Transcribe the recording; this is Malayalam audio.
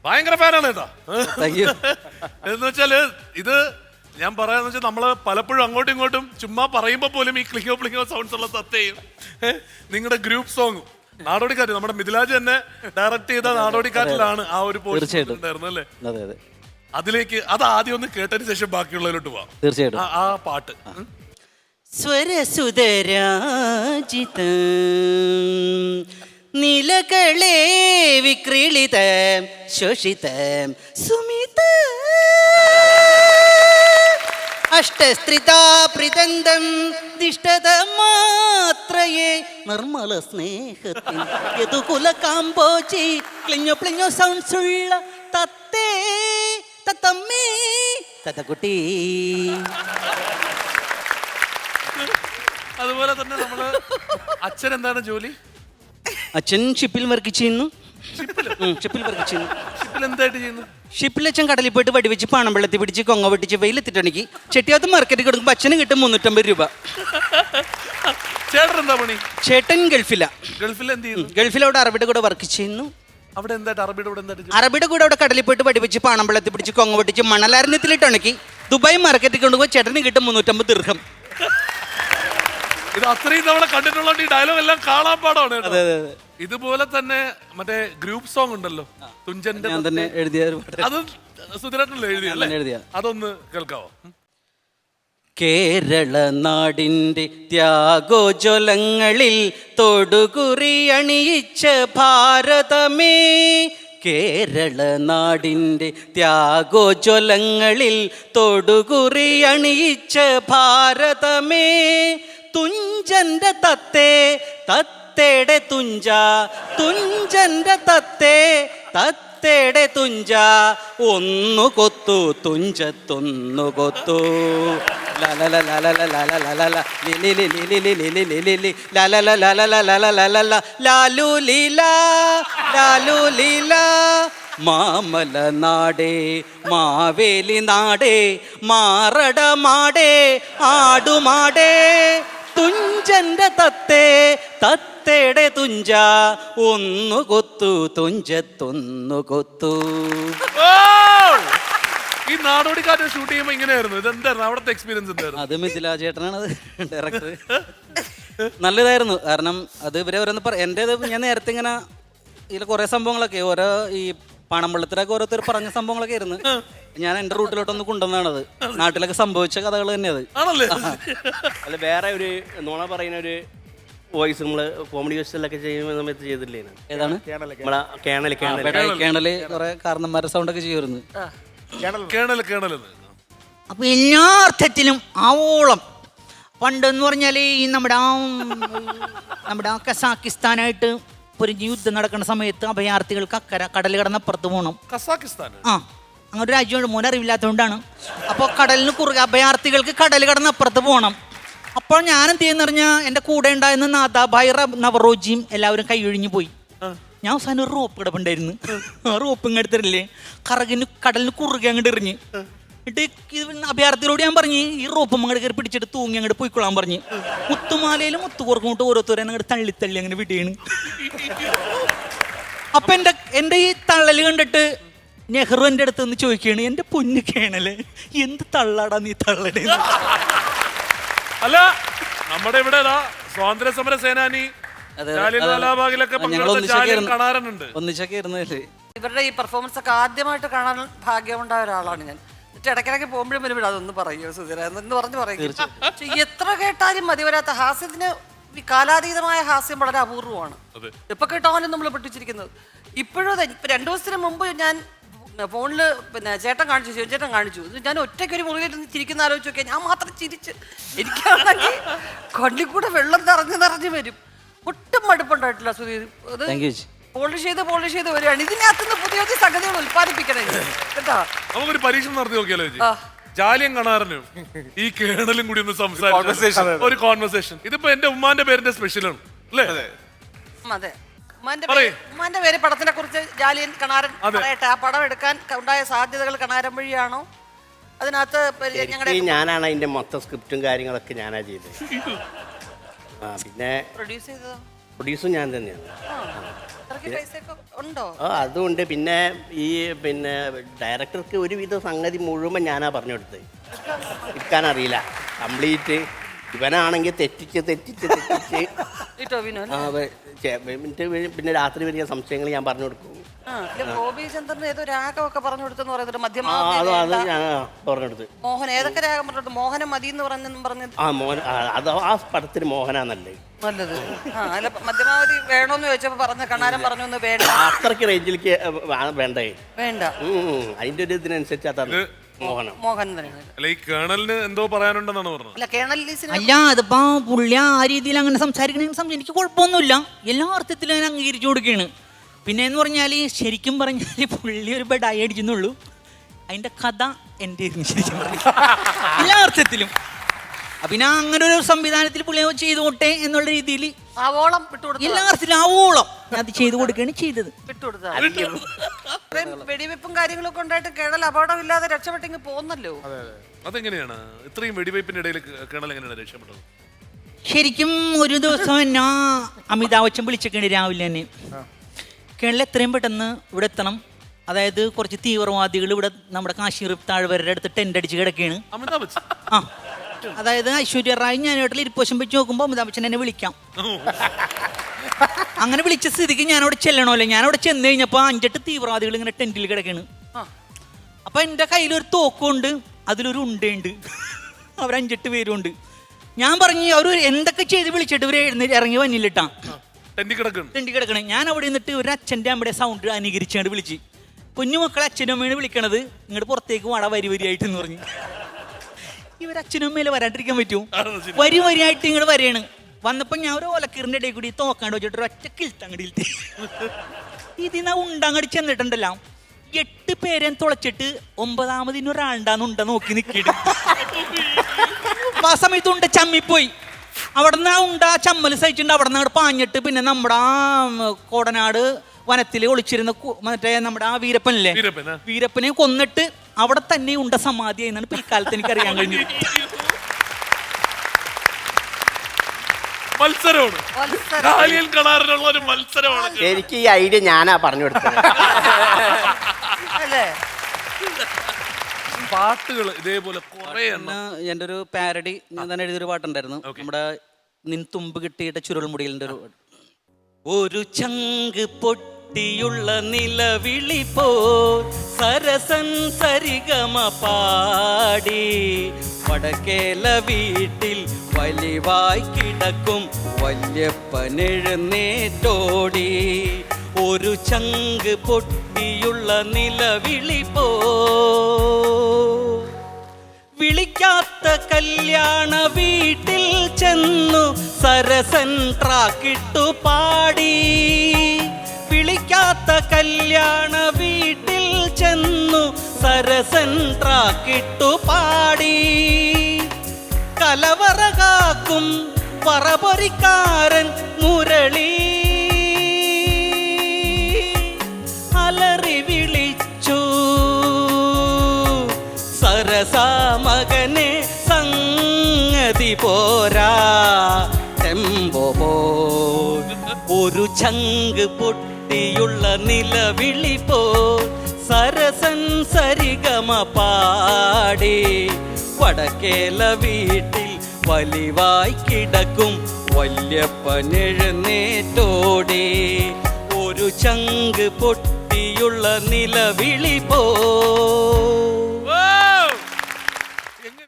ഭയങ്കര ഫാനാണ് കേട്ടോ. Thank you. എന്ന് വെച്ചാല് ഇത് ഞാൻ പറയാന്ന് വെച്ചാൽ നമ്മള് പലപ്പോഴും അങ്ങോട്ടും ഇങ്ങോട്ടും ചുമ്മാ പറയുമ്പോ പോലും ഈ ക്ലിക്കോ പ്ലിക്കോ സൗണ്ട്സ് ഉള്ള സത്യയും നിങ്ങളുടെ ഗ്രൂപ്പ് സോങ്ങും നാടോടിക്കാറ്റ് നമ്മുടെ മിഥിലാജ് തന്നെ ഡയറക്ട് ചെയ്ത നാടോടിക്കാറ്റിലാണ് ആ ഒരു പോർഷൻ ഉണ്ടായിരുന്നു അല്ലേ? അതെ അതെ. അതിലേക്ക് അത് ആദ്യം ഒന്ന് കേട്ടതിന് ശേഷം ബാക്കിയുള്ളതിലോട്ട് പോവാം. തീർച്ചയായിട്ടും ആ പാട്ട് സ്വരസുതരാജിത നിലകളെ വിക്രീളിത ശോഷിത സുമിത അഷ്ടസ്ത്രിതാ പ്രിതന്തം ദിഷ്ടത മാത്രയേ നിർമ്മല സ്നേഹത്തിൽ യദുകുല കാമ്പോചി ക്ലിഞ്ഞോ പ്ലിഞ്ഞോ സൗണ്ട്സ് ഉള്ള തത്തേ തത്തമ്മേ തത്തക്കുട്ടി. അതുപോലെ തന്നെ നമ്മള് അച്ഛൻ എന്താണ് ജോലി? അച്ഛൻ ഷിപ്പിൽ വർക്ക് ചെയ്യുന്നു. ഷിപ്പിൽ വർക്ക് ചെയ്യുന്നു. ഷിപ്പിൽ എന്തായിട്ട് ചെയ്യുന്നു? ഷിപ്പിൽ അച്ഛൻ കടലിൽ പോയിട്ട് വടിവെച്ച് പാണം വെള്ളത്തിൽ പിടിച്ച് കൊങ്ങ വെട്ടിച്ച് വെയിലെത്തിട്ടുണ്ടെങ്കിൽ ചെട്ടിയാത്ത് മാർക്കറ്റിൽ കൊടുക്കുമ്പോൾ അച്ഛന് കിട്ടും 350 രൂപ. ചേട്ടൻ എന്താ പണി? ചേട്ടൻ ഗൾഫിലാ. ഗൾഫിൽ എന്ത് ചെയ്യുന്നു? ഗൾഫിൽ അവിടെ അറബിയുടെ കൂടെ വർക്ക് ചെയ്യുന്നു. അവിടെ എന്തായിട്ട് അറബിയുടെ കൂടെ എന്തായിട്ട്? അറബിയുടെ കൂടെ അവിടെ കടലിൽ പോയിട്ട് വടിവെച്ച് പാണം വെള്ളത്തിൽ പിടിച്ച് കൊങ്ങ വെട്ടിച്ച് മണലാരണ്യത്തിലിട്ടുണക്കി ദുബായ് മാർക്കറ്റിൽ കൊണ്ടുപോയി ചേട്ടന് കിട്ടും 350 ദിർഹം. ഇത് അത്രയും തവണ കണ്ടിട്ടുള്ള ഈ ഡയലോഗ് എല്ലാം കാണാൻ പാടാണ്. അതെ അതെ. ഇതുപോലെ തന്നെ മറ്റേ ഗ്രൂപ്പ് സോങ് ഉണ്ടല്ലോ തുഞ്ചന്റെ, ഞാൻ തന്നെ എഴുതിയ അത് സുധീരേട്ടനല്ലേ എഴുതിയ? അതൊന്ന് കേൾക്കാവോ? കേരള നാടിൻ്റെ ത്യാഗോജ്വലങ്ങളിൽ തൊടുകുറി അണിയിച്ച ഭാരതമേ, കേരള നാടിൻ്റെ ത്യാഗോജ്വലങ്ങളിൽ തൊടുകുറി അണിയിച്ച ഭാരതമേ, തുഞ്ചന്റെ തത്തേ തത്തേടെ തുഞ്ച, തുഞ്ചന്റെ തത്തേ തത്തേടെ തുഞ്ച, ഒന്നു കൊത്തു തുഞ്ചത്തൊന്നു കൊത്തു മാമല നാടേ മാവേലി നാടേ മാറട മാടേ ആടുമാടേ, തുഞ്ചന്റെ തത്തേ തത്തേടെ തുഞ്ച, ഒന്നു കൊത്തു തുഞ്ചത്തൊന്നു കൊത്തു. ഈ നാടോടിക്കാറ്റ് ഷൂട്ട് ചെയ്യുമ്പോ ഇങ്ങനെയായിരുന്നു. ഇതെന്തായിരുന്നു അവിടുത്തെ എക്സ്പീരിയൻസ്? എന്തായിരുന്നു? അത് മിഥിലാജ് ചേട്ടനാണ് അത് ഡയറക്ടർ. നല്ലതായിരുന്നു. കാരണം അത് ഇവരെ ഓരോന്ന് എൻ്റേത് ഞാൻ നേരത്തെ ഇങ്ങനെ ഇതിൽ കുറേ സംഭവങ്ങളൊക്കെ ഓരോ ഈ പണമ്പള്ളത്തിലൊക്കെ ഓരോരുത്തർ പറഞ്ഞ സംഭവങ്ങളൊക്കെ ആയിരുന്നു. ഞാൻ എൻ്റെ റൂട്ടിലോട്ടൊന്ന് കൊണ്ടുവന്നാണത്. നാട്ടിലൊക്കെ സംഭവിച്ച കഥകൾ തന്നെ അത്. അല്ല വേറെ ഒരു നുണ പറയുന്ന ഒരു വോയിസ് നമ്മള് കോമഡി വേഷത്തിലൊക്കെ ചെയ്യുന്ന സമയത്ത് ചെയ്തില്ലേ? ഏതാണ്? കേണല് കുറെ കാരണന്മാരുടെ സൗണ്ടൊക്കെ ചെയ്യുമായിരുന്നു. അപ്പൊ എല്ലാ അർത്ഥത്തിലും ആവോളം പണ്ടെന്ന് പറഞ്ഞാൽ ഈ നമ്മുടെ കസാക്കിസ്ഥാനായിട്ട് ഒരു യുദ്ധം നടക്കുന്ന സമയത്ത് അഭയാർത്ഥികൾക്ക് കടൽ കടന്നപ്പുറത്ത് പോകണം. കസാക്കിസ്ഥാൻ അങ്ങനെ രാജ്യമുണ്ട്, മോനെ അറിവില്ലാത്തതുകൊണ്ടാണ്. അപ്പോൾ കടലിന് കുറുകെ അഭയാർത്ഥികൾക്ക് കടൽ കടന്നപ്പുറത്ത് പോകണം. അപ്പോൾ ഞാൻ എന്ത് ചെയ്യുന്ന പറഞ്ഞാൽ എൻ്റെ കൂടെ ഉണ്ടായിരുന്ന നാദാഭായ് നവറോജിയും എല്ലാവരും കൈയൊഴിഞ്ഞു പോയി. ഞാൻ അവസാനം ഒരു റോപ്പ് കിടപ്പുണ്ടായിരുന്നു. ആ റോപ്പ് ഇങ്ങ് എടുത്തിട്ടില്ലേ കടലിന് കുറുകെ അങ്ങോട്ട് എറിഞ്ഞ് അഭയാർത്ഥികളോട് ഞാൻ പറഞ്ഞു ഈ റോപ്പ് അങ്ങോട്ട് കയറി പിടിച്ചിട്ട് തൂങ്ങി അങ്ങോട്ട് പോയിക്കൊള്ളാൻ പറഞ്ഞു. മുത്തുമാലയിലും മുത്തുകോർക്കുമ്പോട്ട് ഓരോരുത്തരെ അങ്ങോട്ട് തള്ളി അങ്ങനെ വിടുകയാണ്. അപ്പൊ എൻ്റെ ഈ തള്ളല് കണ്ടിട്ട് നെഹ്റു എൻ്റെ അടുത്ത് നിന്ന് ചോദിക്കുകയാണ്, എൻ്റെ പൊന്നു കേണല്ലേ എന്ത് തള്ളാടാ നീ തള്ളടേ? അല്ല നമ്മുടെ ഇവിടെ സ്വാതന്ത്ര്യ സമര സേനാനി ഒന്നിച്ചൊക്കെ ഇരുന്നില്ലേ? ഇവരുടെ ഈ പെർഫോമൻസ് ഒക്കെ ആദ്യമായിട്ട് കാണാൻ ഭാഗ്യമുണ്ടായ ഒരാളാണ് ഞാൻ. ഇടയ്ക്കിടയ്ക്ക് പോകുമ്പോഴും വരും അതൊന്ന് പറയുമോ സുധീര എന്ന് പറഞ്ഞ് പറയും. എത്ര കേട്ടാലും മതി വരാത്ത ഹാസ്യത്തിന് കാലാതീതമായ ഹാസ്യം വളരെ അപൂർവമാണ്. ഇപ്പൊ കേട്ടാലും നമ്മൾ പൊട്ടിച്ചിരിക്കുന്നത്. ഇപ്പോഴും 2 ദിവസത്തിന് മുമ്പ് ഞാൻ ഫോണിൽ ചേട്ടൻ കാണിച്ചു, ശിവചേട്ടൻ കാണിച്ചു. ഞാൻ ഒറ്റയ്ക്കൊരു മുറിയിലിരുന്ന് ചിരിക്കുന്ന ആലോചിച്ച് നോക്കിയാൽ ഞാൻ മാത്രം ചിരിച്ച് എനിക്കാണെങ്കിൽ കണ്ണിൽ കൂടെ വെള്ളം നിറഞ്ഞു വരും. ഒട്ടും മടുപ്പുണ്ടായിട്ടില്ല സുധീർ. അത് പോളിഷ് ചെയ്ത് വരികയാണ്. ഇതിനകത്തുനിന്ന് പുതിയ പുതിയ സംഗതികൾ ഉത്പാദിപ്പിക്കണേ കേട്ടോ. നമുക്കൊരു പരീക്ഷണം നടത്തി നോക്കിയാലോ? ജാലിയൻ കണാരനും ഈ കേണലും കൂടി ഒന്ന് സംസാരിച്ചു ഒരു കോൺവെർസേഷൻ. ഇതിപ്പോ എന്റെ ഉമ്മാന്റെ പേരിന്റെ സ്പെഷ്യലാണ് അല്ലേ? അതെ, ഉമ്മാന്റെ പേര് പടത്തിനെ കുറിച്ച് ജാലിയൻ കണാരൻ പറയട്ടെ. ആ പടം എടുക്കാൻ ഉണ്ടായ സാധ്യതകൾ കണാരൻ വഴിയാണോ? അതിനകത്ത് ഞാനാണ് അതിന്റെ മൊത്തം സ്ക്രിപ്റ്റും കാര്യങ്ങളൊക്കെ ഞാനാ ചെയ്തത്. പിന്നെ പ്രൊഡ്യൂസ് ചെയ്തതോ? പ്രൊഡ്യൂസും ഞാൻ തന്നെയാണ്. അത്രയ്ക്ക് പൈസയൊക്കെ ഉണ്ടോ? അതുകൊണ്ട് പിന്നെ ഡയറക്ടർക്ക് ഒരുവിധ സംഗതി മുഴുവൻ ഞാനാ പറഞ്ഞു കൊടുത്തത്. ഇരിക്കാനറിയില്ല കംപ്ലീറ്റ്. ഇവനാണെങ്കിൽ തെറ്റിച്ച് ഈ ടോവിനോ പിന്നെ രാത്രി വലിയ സംശയങ്ങൾ ഞാൻ പറഞ്ഞു കൊടുക്കും. ഗോപി ചന്ദ്രന് ഏതോ രാഗമൊക്കെ പറഞ്ഞു കൊടുത്തെന്ന് പറയുന്നത് അത് മധ്യമാവധി ഞാൻ പറഞ്ഞു കൊടുത്ത്. മോഹൻ ഏതൊക്കെ രാഗം പറഞ്ഞു? മോഹനം മതി എന്ന് പറഞ്ഞത് മോഹൻ അത് ആ പടത്തിന് മോഹനാന്നല്ലേ നല്ലത്. അല്ല മധ്യമാവധി വേണോന്ന് ചോദിച്ചപ്പോ പറഞ്ഞ കണ്ണാരൻ പറഞ്ഞു ഒന്ന് വേണ്ട, അത്രയ്ക്ക് റേഞ്ചിലേക്ക് വേണ്ടേ വേണ്ട. അതിന്റെ ഒരു ഇതിനനുസരിച്ച് അതാണ് മോഹനം. മോഹൻ തന്നെയാണ്. അല്ല ഈ കേണലിന് എന്തോ പറയാനുണ്ടെന്നാണ് പറഞ്ഞത്. അല്ല കേണൽ ലീസിന് അല്ല അതിപ്പോ പുള്ളി ആ രീതിയിൽ അങ്ങനെ സംസാരിക്കണമെങ്കിൽ എനിക്ക് കുഴപ്പമൊന്നുമില്ല. എല്ലാ അർത്ഥത്തിലും ഞാൻ അംഗീകരിച്ചു കൊടുക്കുകയാണ്. പിന്നെ എന്ന് പറഞ്ഞാൽ ശരിക്കും പറഞ്ഞാൽ പുള്ളി ഒരു ബെഡായി അടിച്ചെന്നുള്ളൂ. അതിന്റെ കഥ എൻ്റെ ശരിക്കും പറഞ്ഞു എല്ലാ അർത്ഥത്തിലും. പിന്നെ അങ്ങനെ ഒരു സംവിധാനത്തിൽ പുള്ളി ചെയ്തോട്ടെ എന്നുള്ള രീതിയിൽ ആവോളം വിട്ടുകൊടുത്തു. എല്ലാ അർത്ഥത്തിലും ആവോളം അത് ചെയ്തു കൊടുക്കുകയാണ് ചെയ്തത്. വിട്ടുകൊടുത്ത വെടിവെപ്പും കാര്യങ്ങളൊക്കെ ഉണ്ടായിട്ട് കേണൽ അപകടമില്ലാതെ രക്ഷപ്പെട്ടെങ്കിൽ പോകുന്നല്ലോ. അതെങ്ങനെയാണ് ഇത്രയും വെടിവയ്പ്പിന്റെ ഇടയിൽ കേണൽ എങ്ങനെയാണ് രക്ഷപ്പെട്ടത്? ശരിക്കും ഒരു ദിവസം എന്നാ അമിതാഭ് ബച്ചൻ വിളിച്ചേക്കാണ് രാവിലെ തന്നെ. കേരളം എത്രയും പെട്ടെന്ന് ഇവിടെ എത്തണം. അതായത് കുറച്ച് തീവ്രവാദികൾ ഇവിടെ നമ്മുടെ കാശ്മീർ താഴ്വരയുടെ അടുത്ത് ടെൻ്റ് അടിച്ച് കിടക്കുകയാണ്. അമിതാഭ് ബച്ചൻ ആ അതായത് ഐശ്വര്യ റായ് ഞാനായിട്ടുള്ള ഇരിപ്പോശം വെച്ച് നോക്കുമ്പോൾ അമിതാഭ് ബച്ചൻ എന്നെ വിളിക്കാം. അങ്ങനെ വിളിച്ച സ്ഥിതിക്ക് ഞാനവിടെ ചെല്ലണമല്ലോ. ഞാനവിടെ ചെന്ന് കഴിഞ്ഞപ്പോൾ 5-8 തീവ്രവാദികൾ ഇങ്ങനെ ടെൻറ്റിൽ കിടക്കുകയാണ്. അപ്പോൾ എൻ്റെ കയ്യിലൊരു തോക്കുണ്ട്, അതിലൊരു ഉണ്ടയുണ്ട്. അവർ 5-8 പേരുണ്ട്. ഞാൻ പറഞ്ഞു അവർ എന്തൊക്കെ ചെയ്ത് വിളിച്ചിട്ട് ഇവർ ഇറങ്ങി വന്നില്ലട്ടാ ടെൻറ്റി കിടക്കണേ. ഞാൻ അവിടെ നിന്നിട്ട് ഒരു അച്ഛൻ്റെ അമ്മയുടെ സൗണ്ട് അനുകരിച്ചാണ്ട് വിളിച്ച്, കുഞ്ഞുമക്കളെ അച്ഛനും അമ്മയാണ് വിളിക്കണത്, ഇങ്ങോട്ട് പുറത്തേക്ക് വാട വരി വരിയായിട്ടെന്ന് പറഞ്ഞു. ഇവരച്ഛനും അമ്മയിൽ വരാണ്ടിരിക്കാൻ പറ്റുമോ? വരി വരിയായിട്ട് ഇങ്ങോട്ട് വരെയാണ്. വന്നപ്പോൾ ഞാൻ ഒരു ഓലക്കീറിൻ്റെ ഇടയിൽ കൂടി തോക്കാണ്ട് വെച്ചിട്ട് ഒറ്റ കിൽത്തങ്ങടിയിലത്തെ ഇതിനാ ഉണ്ടങ്ങടി ചെന്നിട്ടുണ്ടല്ലോ. 8 പേരെ തുളച്ചിട്ട് 9ാമതിന് ഒരാളുണ്ടാന്നുണ്ട നോക്കി നിൽക്കിയിട്ട് ആ സമയത്ത് ഉണ്ട ചമ്മിപ്പോയി. അവിടെ നിന്ന് ആ ഉണ്ട ചമ്മൽ സഹിച്ചിട്ടുണ്ട്. അവിടെ നിന്ന് അങ്ങോട്ട് പാഞ്ഞിട്ട് പിന്നെ നമ്മുടെ ആ കോടനാട് വനത്തിൽ ഒളിച്ചിരുന്ന മറ്റേ നമ്മുടെ ആ വീരപ്പനല്ലേ, വീരപ്പനെ കൊന്നിട്ട് അവിടെ തന്നെ ഉണ്ട സമാധി എന്നാണ് പിൽക്കാലത്ത് എനിക്ക് അറിയാൻ കഴിഞ്ഞു. എനിക്ക് ഈ ഐഡിയ ഞാനാ പറഞ്ഞു കൊടുത്തത്. പാട്ടുകൾ ഇതേപോലെ കുറെ എൻ്റെ ഒരു പാരഡി ഞാൻ തന്നെ എഴുതിയൊരു പാട്ടുണ്ടായിരുന്നു. നമ്മുടെ നിൻ തുമ്പ് കിട്ടിയിട്ട് ചുരുൾമുടിയിലിൻ്റെ ഒരു ചങ്ക് പൊട്ടിയുള്ള നിലവിളി പോ സരസൻ സരിഗമ പാടി വടക്കേല വീട്ടിൽ വലിവായി കിടക്കും വല്യപ്പനെഴുന്നേറ്റോടി. ഒരു ചങ്ക് പൊട്ടിയുള്ള നിലവിളി പോ വിളിക്കാത്ത കല്യാണ വീട്ടിൽ ചെന്നു സരസൻ ട്രാക്കിട്ടു പാടി. വിളിക്കാത്ത കല്യാണ വീട്ടിൽ ചെന്നു സരസൻ ട്രാക്കിട്ടു പാടി. കലവറ കാക്കും പറപൊരിക്കാരൻ മുരളി അലറി വിളിച്ചു സരസാമകനെ സംഗതി പോരാ ടെമ്പോ പോ. ഒരു ചങ്ക് പൊട്ടിയുള്ള നിലവിളി പോ സരസൻ സരിഗമ പാടി വടക്കേല വീട്ടിൽ വലിവായി കിടക്കും വല്യപ്പനെഴുന്നേറ്റോടി. ഒരു ചങ്ക് പൊട്ടിയുള്ള നിലവിളി പോ.